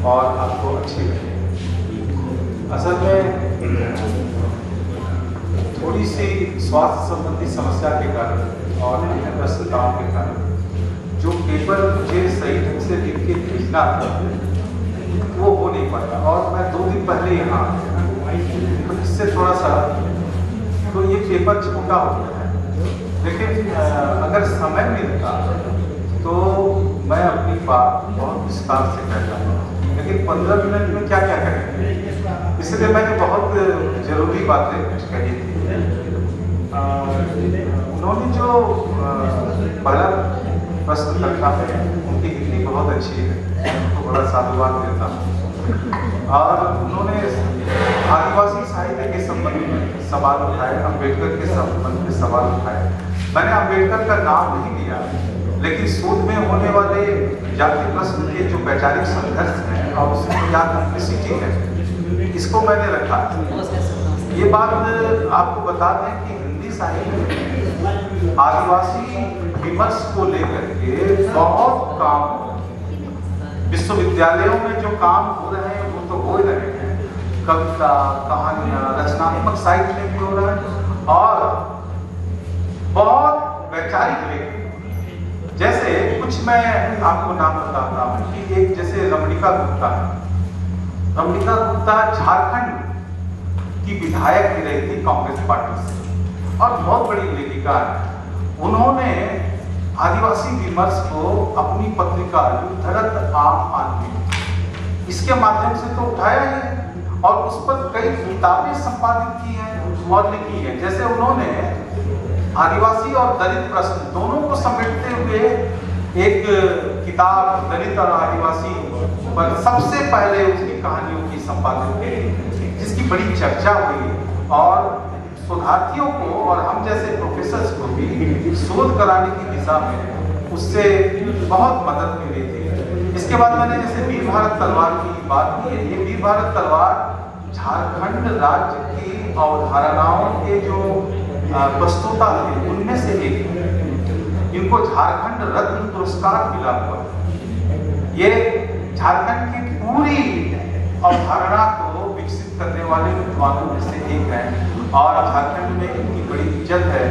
और आपको अच्छी लगे। असल में थोड़ी सी स्वास्थ्य संबंधी समस्या के कारण और अन्य व्यस्तताओं के कारण जो पेपर मुझे सही ढंग से लिख के भेजना था वो हो नहीं पाया, और मैं 2 दिन पहले यहाँ तो इससे थोड़ा सा तो ये पेपर छोटा हो गया है। लेकिन अगर समय मिलता तो मैं अपनी बात बहुत विस्तार से कहता हूँ, लेकिन 15 मिनट में क्या क्या करेंगे, इसलिए मैंने बहुत जरूरी बातें कही थी। उन्होंने जो पहला प्रश्न रखा है उनकी हिंदी बहुत अच्छी है, उनको बड़ा साधुवाद देता हूँ। और उन्होंने आदिवासी साहित्य के संबंध में सवाल उठाए, अम्बेडकर के संबंध में सवाल उठाए। मैंने अम्बेडकर का नाम नहीं लिया, लेकिन शोध में होने वाले जाति प्रश्न के जो वैचारिक संघर्ष हैं और उसकी क्या कॉम्प्लेक्सिटी है, इसको मैंने रखा। ये बात आपको बता दें कि हिंदी साहित्य में आदिवासी विमर्श को लेकर के बहुत काम हो रहा है। विश्वविद्यालयों में जो काम हो रहे हैं वो तो हो रहे हैं, कविता, कहानियां, रचनात्मक साहित्य में भी हो रहा है, और बहुत वैचारिक लेखन। जैसे कुछ मैं आपको नाम बताता हूँ कि एक जैसे रमणिका गुप्ता है। रमणिका गुप्ता झारखंड की विधायक भी रही थी कांग्रेस पार्टी से और बहुत बड़ी लेखिका है। उन्होंने आदिवासी विमर्श को अपनी पत्रिका युद्धरत आम आदमी इसके माध्यम से तो उठाया है और उस पर कई किताबें संपादित की हैं और लिखी हैं। जैसे उन्होंने आदिवासी और दलित प्रश्न दोनों को समेटते हुए एक किताब दलित और आदिवासी पर सबसे पहले उसकी कहानियों की संपादन की, जिसकी बड़ी चर्चा हुई और शोधार्थियों को और हम जैसे प्रोफेसर्स को भी शोध कराने की दिशा में उससे बहुत मदद मिली थी। इसके बाद मैंने जैसे वीर भारत तलवार की बात की है। ये वीर भारत तलवार झारखंड राज्य की अवधारणाओं के जो प्रस्तुता थे उनमें से एक। इनको झारखंड रत्न पुरस्कार मिला हुआ। ये झारखंड की पूरी अवधारणा को विकसित करने वाले विद्वानों में से एक है और झारखंड में इनकी बड़ी इज्जत है।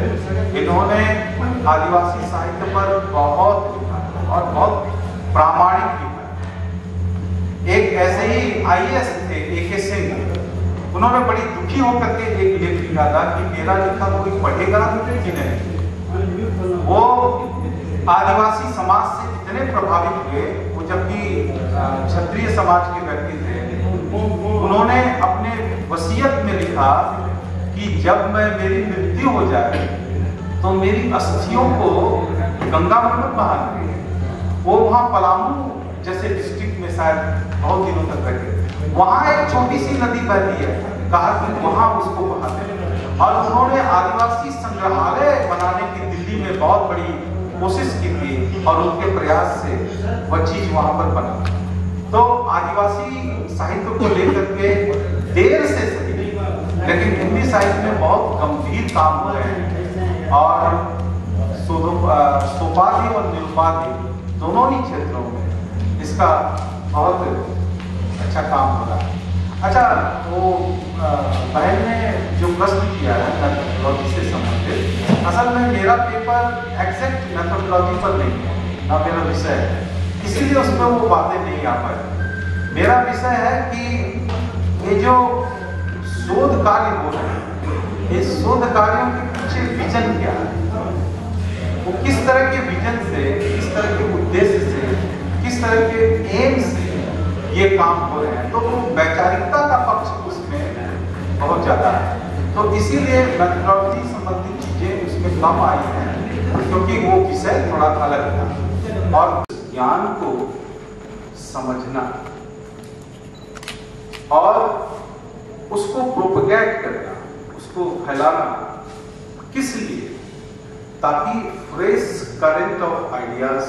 इन्होंने आदिवासी साहित्य पर बहुत और बहुत प्रामाणिक लिखा। एक ऐसे ही आईएएस थे AK सिंह, उन्होंने बड़ी दुखी होकर के एक लेख लिखा था कि मेरा लिखा कोई पढ़ेगा कि नहीं। वो आदिवासी समाज से इतने प्रभावित हुए, वो जबकि क्षत्रिय समाज के व्यक्ति थे, उन्होंने अपने वसीयत में लिखा कि जब मेरी मृत्यु हो जाए तो मेरी अस्थियों को गंगा में मत बहाना। वो वहाँ पलामू जैसे डिस्ट्रिक्ट में शायद बहुत दिनों तक रहे, वहाँ एक छोटी सी नदी बहती है, कहा कि वहाँ उसको बहाते। और उन्होंने आदिवासी संग्रहालय बनाने की दिल्ली में बहुत बड़ी कोशिश की थी और उनके प्रयास से वह चीज वहाँ पर बना। तो आदिवासी साहित्य को लेकर के देर से सही लेकिन हिंदी साहित्य में बहुत गंभीर काम हो रहे हैं और सोपाधि और निरुपाधि दोनों ही क्षेत्रों में इसका बहुत अच्छा काम हो रहा है। अच्छा, वो बहन ने जो प्रश्न किया है मेथोडोलॉजी से संबंधित, असल में मेरा पेपर एग्जैक्ट मेथोडोलॉजी पर नहीं है, ना मेरा विषय है, इसीलिए उसमें वो बातें नहीं आ पाई। मेरा विषय है कि ये जो शोध कार्य हो रहे हैं, इस शोध कार्यों के पीछे विजन क्या है, वो किस तरह के विजन से, किस तरह के उद्देश्य से, किस तरह के एम से ये काम हो रहे हैं। तो वैचारिकता का पक्ष उसमें बहुत ज्यादा है, तो इसीलिए मेथोडोलॉजी संबंधी चीजें उसमें कम आई हैं क्योंकि वो विषय थोड़ा अलग था। और ज्ञान को समझना और उसको प्रोपेगेट करना, उसको फैलाना, किस लिए? ताकि fresh current of ideas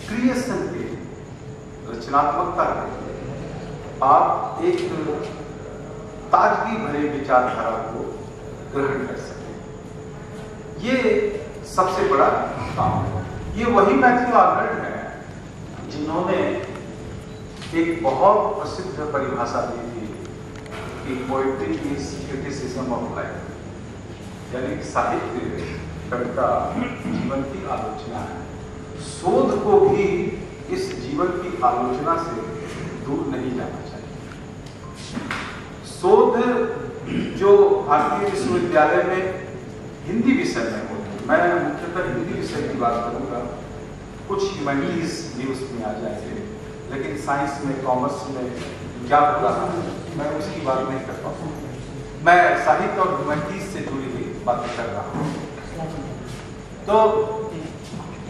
creation के, रचनात्मकता के आप एक ताजगी भरे विचारधारा को ग्रहण कर सकें। ये सबसे बड़ा काम है। ये वही मैथ्यू आर्नल्ड है जिन्होंने एक बहुत प्रसिद्ध परिभाषा दी थी कि poetry is criticism of life, यानी साहित्य कविता जीवन की आलोचना है। शोध को भी इस जीवन की आलोचना से दूर नहीं जाना चाहिए। शोध जो भारतीय विश्वविद्यालय में हिंदी विषय में होती है, मैं मुख्यतः हिंदी विषय की बात करूंगा, कुछ ह्यूमैनिटीज भी उसमें आ जाएंगे, लेकिन साइंस में, कॉमर्स में क्या हो रहा है मैं उसकी बात नहीं कर पाऊंगा। मैं साहित्य और ह्यूमैनिटीज से जुड़ी हुई बातें कर रहा हूँ। तो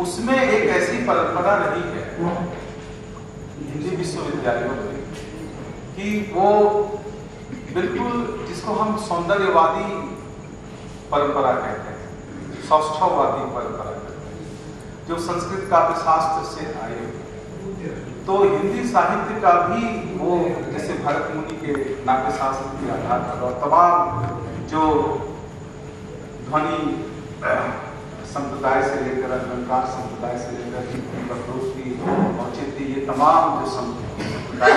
उसमें एक ऐसी परंपरा रही है हिंदी विश्वविद्यालयों में कि वो बिल्कुल जिसको हम सौंदर्यवादी परंपरा कहते हैं, सौष्ठववादी परंपरा कहते हैं, जो संस्कृत काव्य शास्त्र से आए। तो हिंदी साहित्य का भी वो जैसे भरत मुनि के नाट्य शास्त्र के आधार पर और तमाम जो ध्वनि संप्रदाय से लेकर अलंकार संप्रदाय से लेकर बखरोष्टी औचित्य, ये तमाम जो संप्रदाय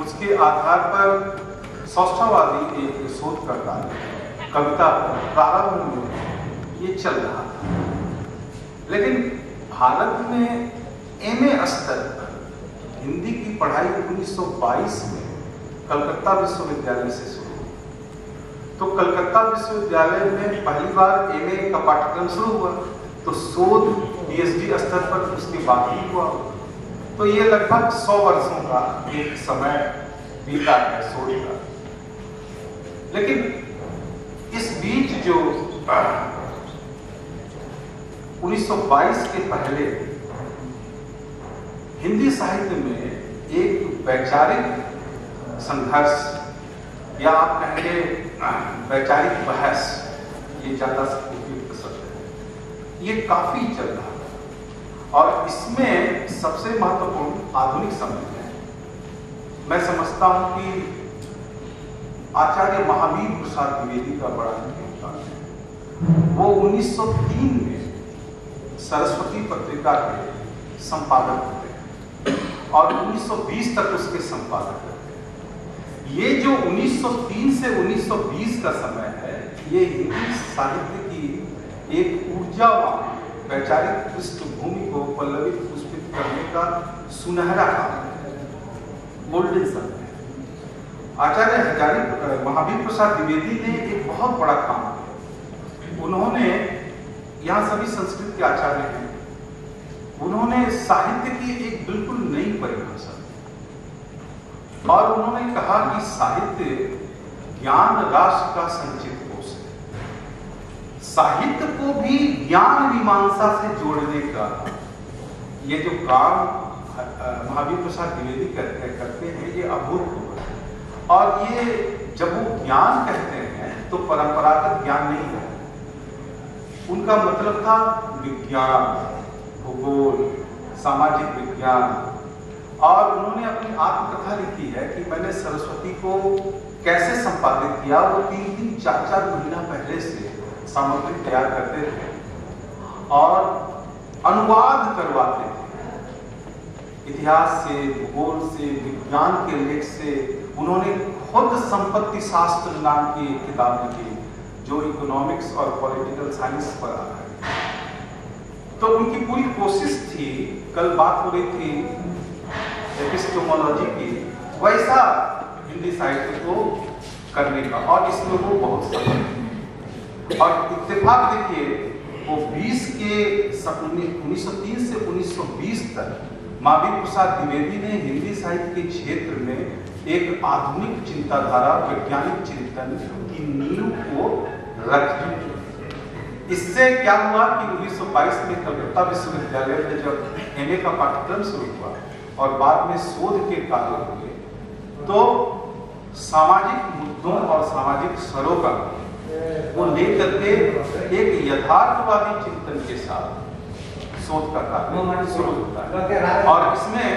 उसके आधार पर सौष्ठववादी एक शोध करता है कविता प्रारंभ में ये चल रहा था। लेकिन भारत में एमए स्तर पर हिंदी की पढ़ाई 1922 में कलकत्ता विश्वविद्यालय से शुरू हुई। तो कलकत्ता विश्वविद्यालय में पहली बार एमए का पाठ्यक्रम शुरू हुआ, तो शोध पीएचडी स्तर पर उसके बाद ही हुआ। तो ये लगभग 100 वर्षों का एक समय बीता है शोध का। लेकिन इस बीच जो 1922 के पहले हिंदी साहित्य में एक वैचारिक संघर्ष या आप कहेंगे वैचारिक बहस, ये ज्यादा उपयुक्त शब्द है, ये काफी चल रहा है। और इसमें सबसे महत्वपूर्ण आधुनिक समय है। मैं समझता हूं कि आचार्य महावीर प्रसाद द्विवेदी का बड़ा योगदान है। वो 1903 में सरस्वती पत्रिका के संपादक होते हैं और 1920 तक उसके संपादक रहते हैं। ये जो 1903 से 1920 का समय है, ये हिंदी साहित्य की एक ऊर्जावान वैचारिक पृष्ठभूमि को पल्लवित पुष्पित करने का सुनहरा काम है, गोल्डन समय है। आचार्य महावीर प्रसाद द्विवेदी ने एक बहुत बड़ा काम किया। उन्होंने, यहाँ सभी संस्कृत के आचार्य हैं, उन्होंने साहित्य की एक बिल्कुल नई परिभाषा दी और उन्होंने कहा कि साहित्य ज्ञान राशि का संचित कोश है। साहित्य को भी ज्ञान मीमांसा से जोड़ने का ये जो काम महावीर प्रसाद द्विवेदी करते हैं, ये अभूतपूर्व है। और ये जब वो ज्ञान कहते हैं तो परंपरागत ज्ञान नहीं है, उनका मतलब था विज्ञान, भूगोल, सामाजिक विज्ञान। और उन्होंने अपनी आत्मकथा लिखी है कि मैंने सरस्वती को कैसे संपादित किया। वो 3-3, 4-4 महीना पहले से सामग्री तैयार करते थे और अनुवाद करवाते थे, इतिहास से, भूगोल से, विज्ञान के लेख से। उन्होंने खुद संपत्ति शास्त्र नाम की एक किताब लिखी जो इकोनॉमिक्स और पॉलिटिकल साइंस पर आधारित है। तो उनकी पूरी कोशिश थी, कल बात हो रही थी एपिस्टेमोलॉजी की, वैसा हिंदी साहित्य को करने का, और इसमें वो बहुत सफल थे। और इत्तेफाक देखिए, वो 1903 से 1920 तक महावीर प्रसाद द्विवेदी ने हिंदी साहित्य के क्षेत्र में एक आधुनिक चिंताधारा, वैज्ञानिक चिंतन की नींव को रखी। इससे क्या हुआ कि 1922 में कलकत्ता विश्वविद्यालय में जब एमए का पाठ्यक्रम शुरू हुआ और बाद में शोध के कार्य हुए, तो सामाजिक मुद्दों और सामाजिक सरोकार को लेकर के एक यथार्थवादी चिंतन के साथ शोध का कार्य शुरू होता है। और इसमें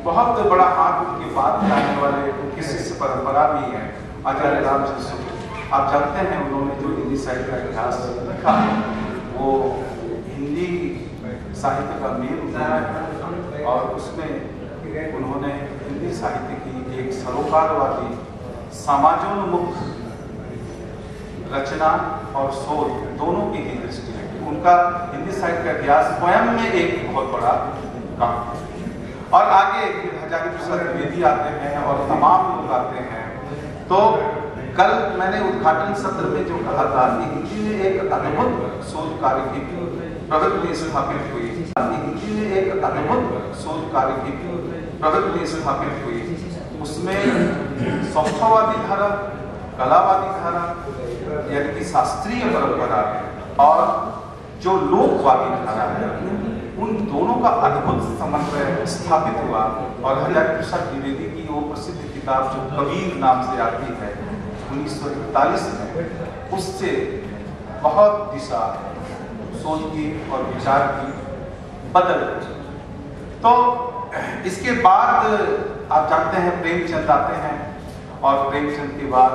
बहुत बड़ा हाथ उनके बाद जाने वाले उनकी शिष्य परंपरा भी है, आचार्य रामचंद्र शुक्ल। आप जानते हैं उन्होंने जो हिंदी साहित्य का इतिहास लिखा, वो हिंदी साहित्य का मेल, और उसमें उन्होंने हिंदी साहित्य की एक सरोकारवादी समाजोन्मुख रचना और शोध दोनों की ही दृष्टि रखी। उनका हिंदी साहित्य का इतिहास स्वयं में एक बहुत बड़ा काम है। और आगे फिर हजारी प्रसाद द्विवेदी आते हैं और तमाम लोग आते हैं। तो कल मैंने उद्घाटन सत्र में जो कहा था कि हिंदी में एक अद्भुत शोध कार्य की प्रवृत्ति स्थापित हुई, हिंदी में एक अद्भुत शोध कार्य की प्रवृत्ति स्थापित हुई। उसमें सौष्ठववादी धारा, कलावादी धारा यानी कि शास्त्रीय परंपरा और जो लोकवादी धारा है, उन दोनों का अद्भुत समन्वय स्थापित हुआ। और हजारी प्रसाद द्विवेदी की वो प्रसिद्ध किताब जो कबीर नाम से आती है 1941 में, उससे बहुत दिशा शोध की और विचार की बदल गई। तो इसके बाद आप जानते हैं प्रेमचंद आते हैं और प्रेमचंद के बाद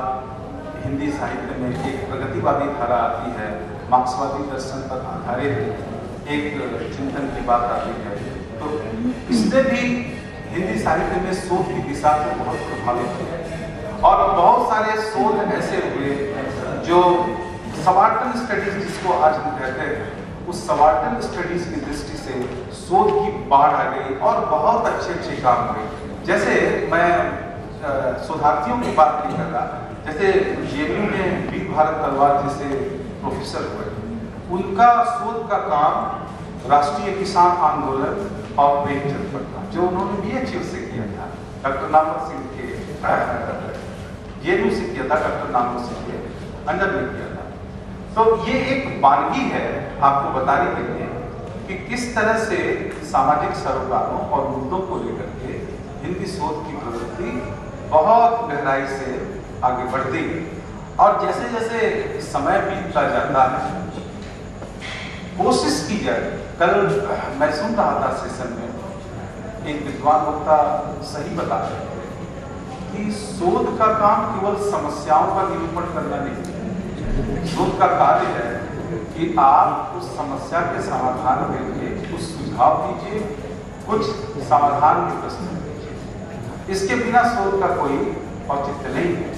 हिंदी साहित्य में एक प्रगतिवादी धारा आती है, मार्क्सवादी दर्शन पर आधारित एक चिंतन की बात आती है। तो इसने भी हिंदी साहित्य में शोध की दिशा को बहुत प्रभावित किया और बहुत सारे शोध ऐसे हुए जो सबाल्टर्न स्टडीज जिसको आज हम कहते हैं, उस सबाल्टर्न स्टडीज की दृष्टि से शोध की बाढ़ आ गई और बहुत अच्छे अच्छे काम हुए। जैसे मैं शोधार्थियों की बात नहीं कर रहा, जैसे जेएनयू में वीर भारत तलवार जैसे प्रोफेसर हुए, उनका शोध का काम राष्ट्रीय किसान आंदोलन और प्रेमचंद पर था, जो उन्होंने बीएचयू से किया था, डॉक्टर नामवर सिंह के जेएनयू से किया था, डॉक्टर नामवर सिंह के अंडर में किया था। तो ये एक वानगी है आपको बताने के लिए कि किस तरह से सामाजिक सरोकारों और मुद्दों को लेकर के हिंदी शोध की प्रवृत्ति बहुत गहराई से आगे बढ़ती है। और जैसे जैसे समय बीतता जाता है, कोशिश की जाए। कल मैं सुन रहा था सेशन में, एक विद्वान वक्ता सही बता रहे थे कि शोध का काम केवल समस्याओं का निरूपण करना नहीं, शोध का कार्य है कि आप उस समस्या के समाधान के लिए कुछ सुझाव दीजिए, कुछ समाधान की प्रस्तुत कीजिए। इसके बिना शोध का कोई औचित्य नहीं है।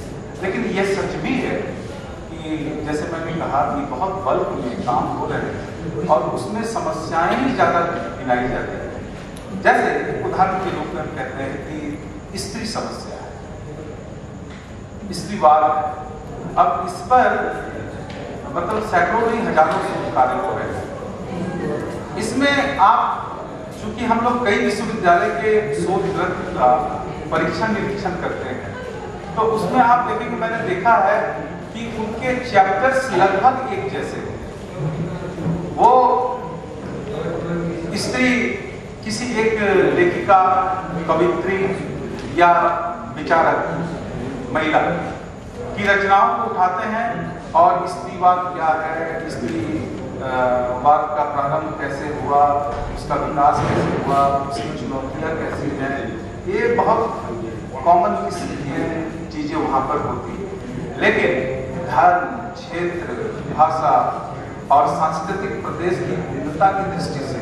लेकिन यह सच भी है कि जैसे मैंने कहा कि बहुत बल्क में काम हो रहे हैं और उसमें समस्याएं ही ज़्यादा गिनाई जाती हैं। जैसे उदाहरण के रूप में हम कहते हैं कि स्त्री समस्या है, स्त्रीवाद है। अब इस पर मतलब सैकड़ों नहीं हजारों शोध कार्य हो रहे हैं। इसमें आप चूंकि हम लोग कई विश्वविद्यालय के शोध ग्रंथ का परीक्षण निरीक्षण करते हैं, तो उसमें आप देखेंगे, मैंने देखा है कि उनके चैप्टर्स लगभग एक जैसे हैं। वो स्त्री किसी एक लेखिका, कवित्री या विचारक महिला की रचनाओं को उठाते हैं और स्त्रीवाद क्या है, स्त्रीवाद का प्रारंभ कैसे हुआ, उसका विकास कैसे हुआ, उसकी चुनौतियाँ कैसी हैं, ये बहुत कॉमन किस्म की चीज़ें वहाँ पर होती हैं। लेकिन धर्म, क्षेत्र, भाषा और सांस्कृतिक प्रदेश की भिन्नता की दृष्टि से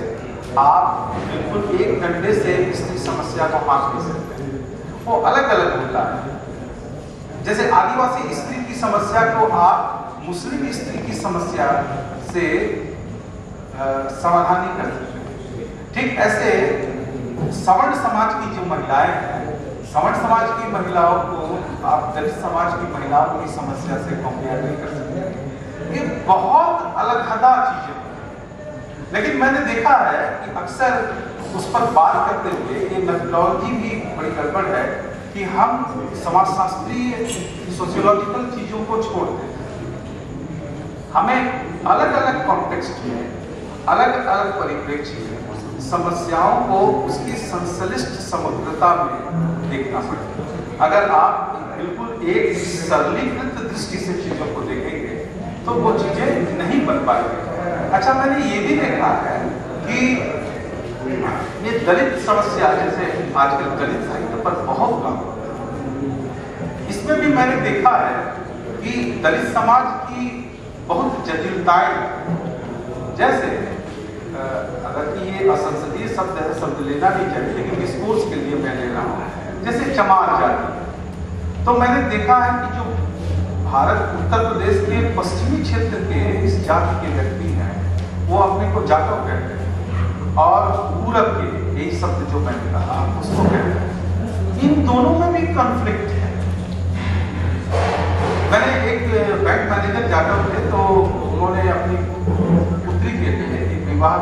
आप बिल्कुल एक डंडे से स्त्री समस्या को हाँक नहीं सकते, वो अलग अलग होता है। जैसे आदिवासी स्त्री की समस्या को आप मुस्लिम स्त्री की समस्या से समाधान नहीं कर सकते। ठीक ऐसे सवर्ण समाज की जो महिलाएं हैं, सवर्ण समाज की महिलाओं को आप दलित समाज की महिलाओं की समस्या से कंपेयर नहीं कर सकते। ये बहुत अलग-अलग चीजें। लेकिन मैंने देखा है कि अक्सर उस पर बात करते हुए ये मेथोडोलॉजी भी बड़ी गड़बड़ है कि हम समाजशास्त्रीय सोशियोलॉजिकल चीजों को छोड़ देते हैं। हमें अलग अलग कॉन्टेक्स्ट में, अलग अलग परिप्रेक्ष्य में समस्याओं को उसकी संश्लिष्ट समुद्रता में देखना पड़ेगा। अगर आप बिल्कुल एक सरलीकृत दृष्टि से चीजों को देखेंगे तो वो चीजें नहीं बन पाएंगी। अच्छा, मैंने ये भी देखा है कि ये दलित समस्या, जैसे आजकल दलित साहित्य पर बहुत काम, इसमें भी मैंने देखा है कि दलित समाज की बहुत जटिलताएं, जैसे अगर कि ये असंसदीय शब्द है, शब्द लेना नहीं चाहिए, लेकिन डिस्कोर्स के लिए मैं ले रहा हूँ। जैसे चमार जाति, तो मैंने देखा है कि जो भारत उत्तर प्रदेश के पश्चिमी क्षेत्र के इस जाति के व्यक्ति हैं, वो अपने को जाटव कहते हैं, और पूरब के यही शब्द जो मैंने कहा उसको कहते हैं। इन दोनों में भी कॉन्फ्लिक्ट है। मैंने एक बैंक मैनेजर जाटव थे, तो उन्होंने अपनी पुत्री के लिए एक विवाह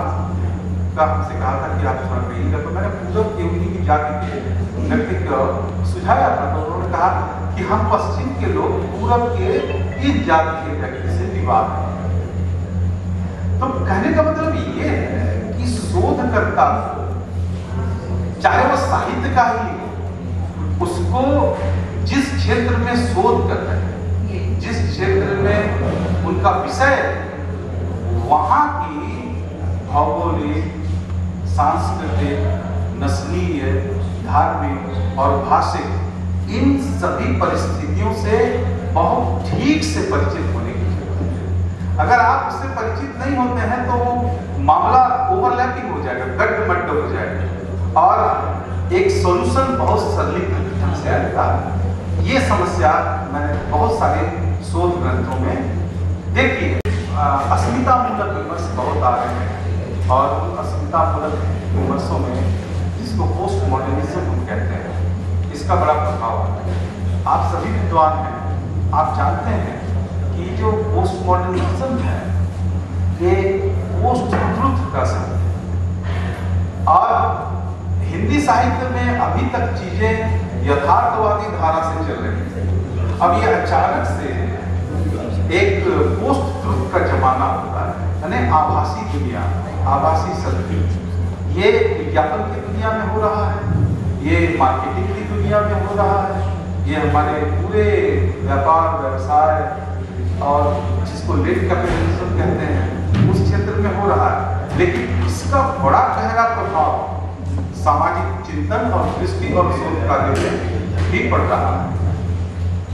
का हमसे कहा था कि आप थोड़ा कहिएगा, तो मैंने पूरब के उन्हीं की जाति के व्यक्ति को सुझाया था। तो उन्होंने कहा कि हम पश्चिम के लोग पूरब के इस जाति के व्यक्ति से विवाह हैं। तो कहने का मतलब ये है कि शोधकर्ता, चाहे वो साहित्य का ही, उसको जिस क्षेत्र में शोध कर रहे हैं, जिस क्षेत्र में उनका विषय, वहां की भौगोलिक, सांस्कृतिक, नस्लीय, धार्मिक और भाषिक इन सभी परिस्थितियों से बहुत ठीक से परिचित होने की जरूरत है। अगर आप उससे परिचित नहीं होते हैं तो मामला ओवरलैपिंग हो जाएगा, गड्ढ-मड्ढ हो जाएगा और एक सॉल्यूशन बहुत सरलीकृत ढंग से आएगा। ये समस्या मैंने बहुत सारे शोध ग्रंथों में देखी है। अस्मितामूलक विमर्श बहुत आ रहे हैं, और अस्मितामूलक विमर्शों में, जिसको पोस्ट मॉडर्निज्म हम कहते हैं, इसका बड़ा प्रभाव है। आप सभी विद्वान हैं, आप जानते हैं कि जो पोस्ट मॉडर्निज्म है ये पोस्ट ट्रुथ का शब्द है, और हिंदी साहित्य में अभी तक चीजें यथार्थवादी धारा से चल रही है। अब ये अचानक से एक पोस्ट ट्रुथ का जमाना होता है, यानी आभासी दुनिया, आभासी सत्य। ये विज्ञापन की दुनिया में हो रहा है, ये मार्केटिंग की दुनिया में हो रहा है, ये हमारे पूरे व्यापार व्यवसाय और जिसको लेट कैपिटलिज्म कहते हैं उस क्षेत्र में हो रहा है। लेकिन इसका बड़ा गहरा प्रभाव सामाजिक चिंतन और दृष्टि और शोध कार्य में भी पड़ रहा है,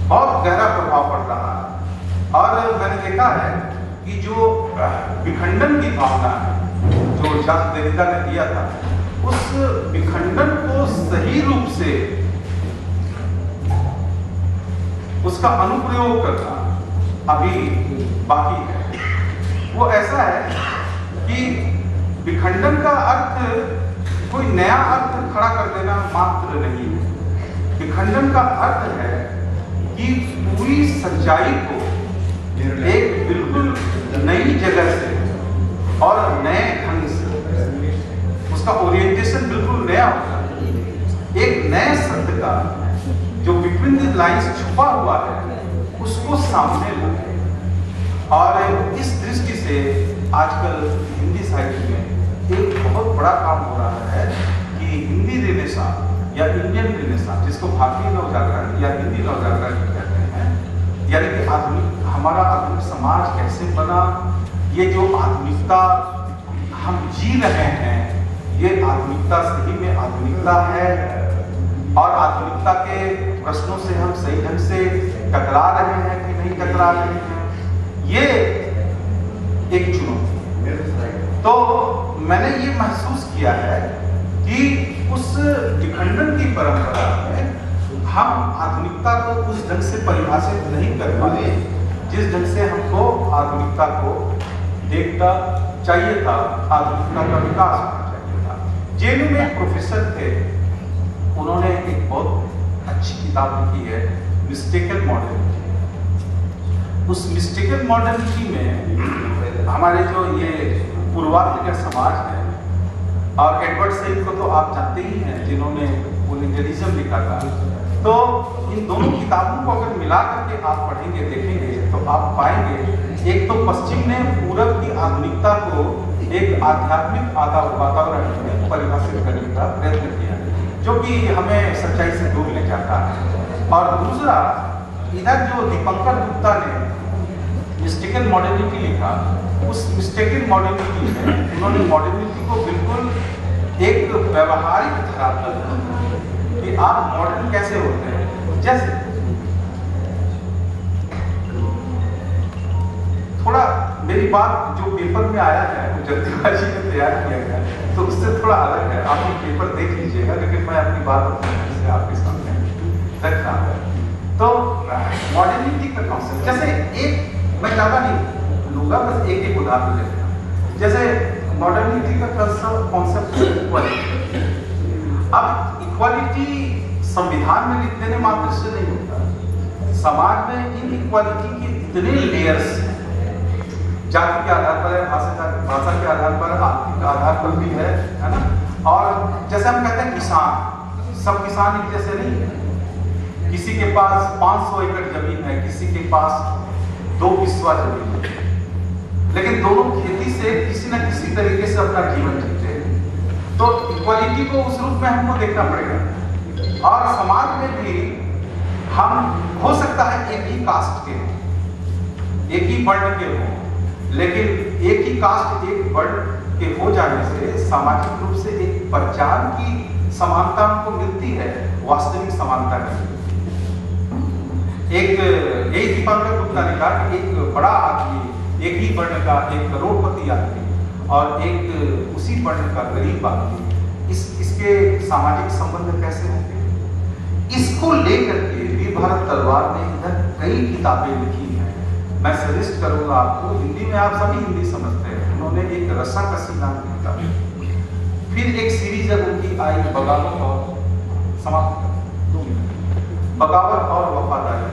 बहुत गहरा प्रभाव पड़ रहा है। और मैंने देखा है कि जो विखंडन की भावना है जो जैक्स देरिडा ने दिया था, उस विखंडन को सही रूप से उसका अनुप्रयोग करना अभी बाकी है। वो ऐसा है कि विखंडन का अर्थ कोई नया अर्थ खड़ा कर देना मात्र नहीं है। विखंडन का अर्थ है कि पूरी सच्चाई को एक बिल्कुल नई जगह से और नए ढंग से, उसका ओरिएंटेशन बिल्कुल नया होता है। एक नए शब्द का जो विभिन्न लाइंस छुपा हुआ है उसको सामने लाए। और इस दृष्टि से आजकल हिंदी साहित्य में एक बहुत बड़ा काम हो रहा है कि हिंदी रेनेसां या इंडियन रेनेसां, जिसको भारतीय नवजागरण या हिंदी नवजागरण कहते हैं, यानी कि आधुनिक, हमारा आधुनिक समाज कैसे बना, ये जो आधुनिकता हम जी रहे हैं, ये आधुनिकता सही में आधुनिकता है, और आधुनिकता के प्रश्नों से हम सही ढंग से टकरा रहे हैं कि नहीं टकरा रहे हैं, ये एक चुनौती। तो मैंने ये महसूस किया है कि उस विखंडन की परंपरा में हम आधुनिकता को उस ढंग से परिभाषित नहीं कर पाए जिस ढंग से हमको आधुनिकता को देखना चाहिए था, आधुनिकता का विकास होना चाहिए था। जेएनयू में एक प्रोफेसर थे, उन्होंने एक बहुत अच्छी किताब लिखी है, मिस्टेकन मॉडर्निटी। उस मिस्टेकन मॉडर्निटी में हमारे जो ये पूर्वाग्रह का समाज है, और एडवर्ड सईद को तो आप जानते ही हैं जिन्होंने कॉलोनियलिज्म लिखा था, तो इन दोनों किताबों को अगर मिला करके आप पढ़ेंगे, देखेंगे, तो आप पाएंगे एक तो पश्चिम ने पूरब की आधुनिकता को एक आध्यात्मिक वातावरण में परिभाषित करने का प्रयत्न किया, जो कि हमें सच्चाई से दूर ले जाता है। और दूसरा, इधर जो दीपंकर गुप्ता ने मिस्टेकन मॉडर्निटी लिखा, उस मिस्टेकन मॉडर्निटी में उन्होंने मॉडर्निटी को बिल्कुल एक व्यवहारिक धरातल पर कि आप मॉडर्न कैसे होते हैं। जैसे थोड़ा मेरी बात जो पेपर में आया है वो जल्दीबाजी में तैयार किया गया, तो उससे थोड़ा अलग है। आप ये पेपर देख लीजिएगा, लेकिन मैं अपनी बात अपने से आपके सामने रख रहा हूँ। तो मॉडर्निटी का कॉन्सेप्ट, जैसे एक मैं ज़्यादा नहीं लूँगा, बस एक एक उदाहरण लेते हैं। जैसे मॉडर्निटी का कॉन्सेप्ट इक्वालिटी। अब इक्वालिटी संविधान में लिख देने मात्र से नहीं होता, समाज में इन इक्वालिटी के इतने लेयर्स हैं, जाति के आधार पर है, भाषा के आधार पर, आर्थिक आधार पर भी है ना। और जैसे हम कहते हैं किसान, सब किसान एक जैसे नहीं है। किसी के पास 500 एकड़ जमीन है, किसी के पास 2 बिस्वा जमीन है, लेकिन दोनों खेती से किसी न किसी तरीके से अपना जीवन जीते हैं। तो इक्वालिटी को उस रूप में हमको देखना पड़ेगा। और समाज में भी हम हो सकता है एक ही कास्ट के हो, एक ही वर्ण के हो, लेकिन एक ही कास्ट एक वर्ण के हो जाने से सामाजिक रूप से एक पहचान की समानता हमको मिलती है, वास्तविक समानता नहीं। एक यही दीपांकर गुप्ता ने कहा कि एक बड़ा आदमी, एक ही वर्ण का, एक करोड़पति आदमी और एक उसी वर्ण का गरीब आदमी, इसके सामाजिक संबंध कैसे होंगे? इसको लेकर के वीर भारत तलवार ने इधर कई किताबें लिखी हैं। मैं सजेस्ट करूंगा आपको, हिंदी में आप सभी हिंदी समझते हैं, उन्होंने एक रस्साकसी नाम की किताब, फिर एक सीरीज उनकी आई बगावत और समाप्त, बगावत और वफादारी,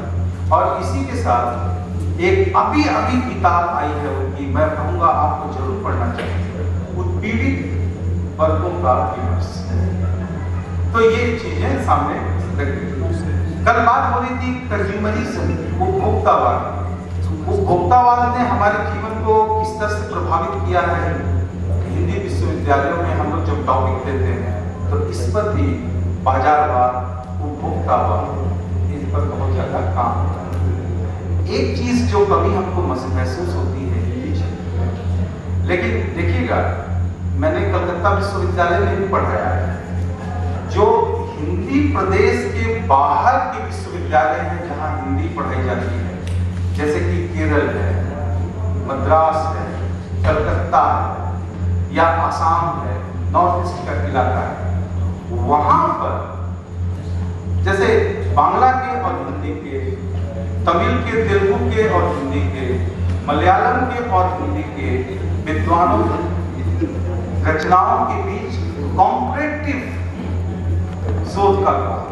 और इसी के साथ एक अभी किताब आई है उनकी, मैं कहूँगा आपको जरूर पढ़ना चाहिए, उत्पीड़ित वर्गों का विमर्श। तो ये चीजें सामने रखी। कल बात हो रही थी कंज्यूमरिज्म, उपभोक्तावाद। उपभोक्तावाद ने हमारे जीवन को किस तरह से प्रभावित किया है। हिंदी विश्वविद्यालयों में हम लोग जब टॉपिक देते हैं तो इस पर भी बाजारवाद, उपभोक्तावाद, इस पर बहुत ज्यादा काम होता है। एक चीज जो कभी हमको महसूस होती है हिंदी क्षेत्र में, लेकिन देखिएगा मैंने कलकत्ता विश्वविद्यालय में भी पढ़ाया है, जो हिंदी प्रदेश के बाहर के विश्वविद्यालय हैं जहां हिंदी पढ़ाई जाती है, जैसे कि केरल है, मद्रास है, कलकत्ता है या आसाम है, नॉर्थ ईस्ट का इलाका है, वहां पर जैसे बांग्ला के और हिंदी के, तमिल के, तेलुगु के और हिंदी के, मलयालम के और हिंदी के विद्वानों रचनाओं के बीच कॉम्परेटिव शोध का काम,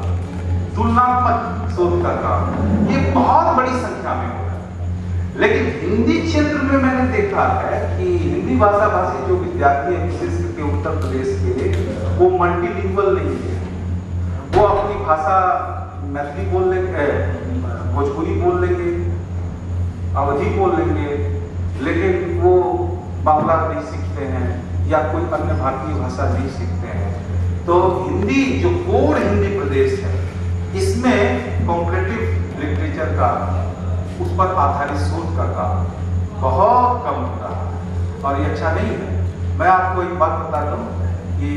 तुलनात्मक शोध का काम, ये बहुत बड़ी संख्या में होता है। लेकिन हिंदी क्षेत्र में मैंने देखा है कि हिंदी भाषा भाषी जो विद्यार्थी हैं विशेष करके उत्तर प्रदेश के, वो मल्टीलिंगुअल नहीं है। वो अपनी भाषा मैथिली बोल लेंगे, भोजपुरी बोल लेंगे, अवधी बोल लेंगे, लेकिन वो बांग्ला नहीं सीखते हैं या कोई अन्य भारतीय भाषा नहीं सीखते हैं। तो हिंदी जो कोर हिंदी प्रदेश है, इसमें कॉम्परेटिव लिटरेचर का, उस पर आधारित शोध का काम बहुत कम होता है और ये अच्छा नहीं है। मैं आपको एक बात बता दूं कि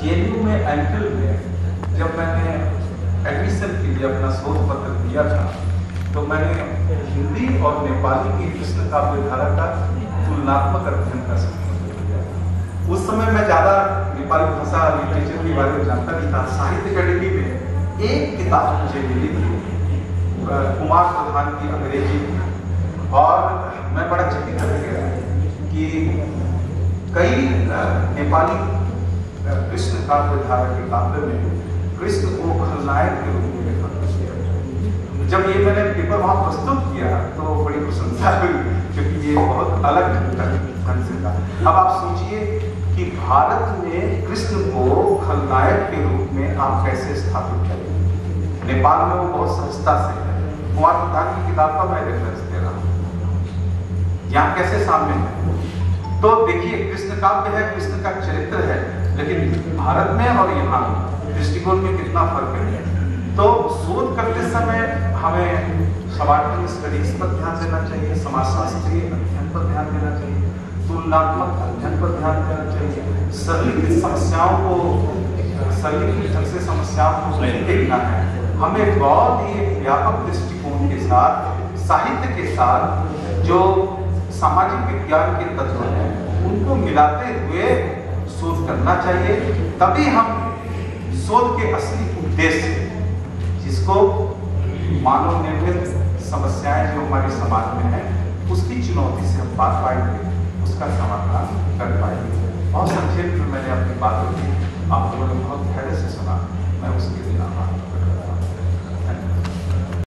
जेएनयू में एमफिल में जब मैंने एडमिशन के लिए अपना शोध पत्र दिया था, तो मैंने हिंदी और नेपाली की कृष्ण काव्य धारा का तुलनात्मक अध्ययन का संबंध किया। उस समय मैं ज़्यादा नेपाली भाषा लिटरेचर के बारे में जानता नहीं था। साहित्य अकेडमी में एक किताब मुझे मिली थी, कुमार प्रधान की अंग्रेजी, और मैं बड़ा चकित रह गया कि कई नेपाली कृष्ण काव्य धारा के काव्य में कृष्ण को खलनायक के रूप में देखा। जब ये मैंने पेपर वहां प्रस्तुत किया तो बड़ी प्रशंसा हुई, क्योंकि ये बहुत अलग ढंग से था। अब आप सोचिए कि भारत में कृष्ण को खलनायक के रूप में आप कैसे स्थापित करें। नेपाल में वो बहुत सहजता से है। कुमार प्रधान की किताब का मैं रेफरेंस दे रहा हूँ, यहाँ कैसे सामने है। तो देखिए कृष्ण काव्य है, कृष्ण का चरित्र है, लेकिन भारत में और यहाँ दृष्टिकोण में कितना फर्क है। तो शोध करते समय हमें समाज स्टडीज पर ध्यान देना चाहिए, समाजशास्त्रीय अध्ययन पर ध्यान देना चाहिए, तुलनात्मक अध्ययन पर ध्यान देना चाहिए। सरलीकृत समस्याओं को सरलीकृत ढंग से समस्याओं को नहीं देखना है। हमें बहुत ही व्यापक दृष्टिकोण के साथ, साहित्य के साथ जो सामाजिक विज्ञान के तत्व हैं उनको मिलाते हुए शोध करना चाहिए। तभी हम शोध के असली उद्देश्य जिसको मानव निर्मित समस्याएं जो हमारे समाज में है उसकी चुनौती से हम बात पाएंगे, उसका समाधान कर पाएंगे। बहुत संक्षेप में मैंने अपनी बात रखी, आप लोगों ने बहुत धैर्य से सुना, मैं उसके लिए आभार।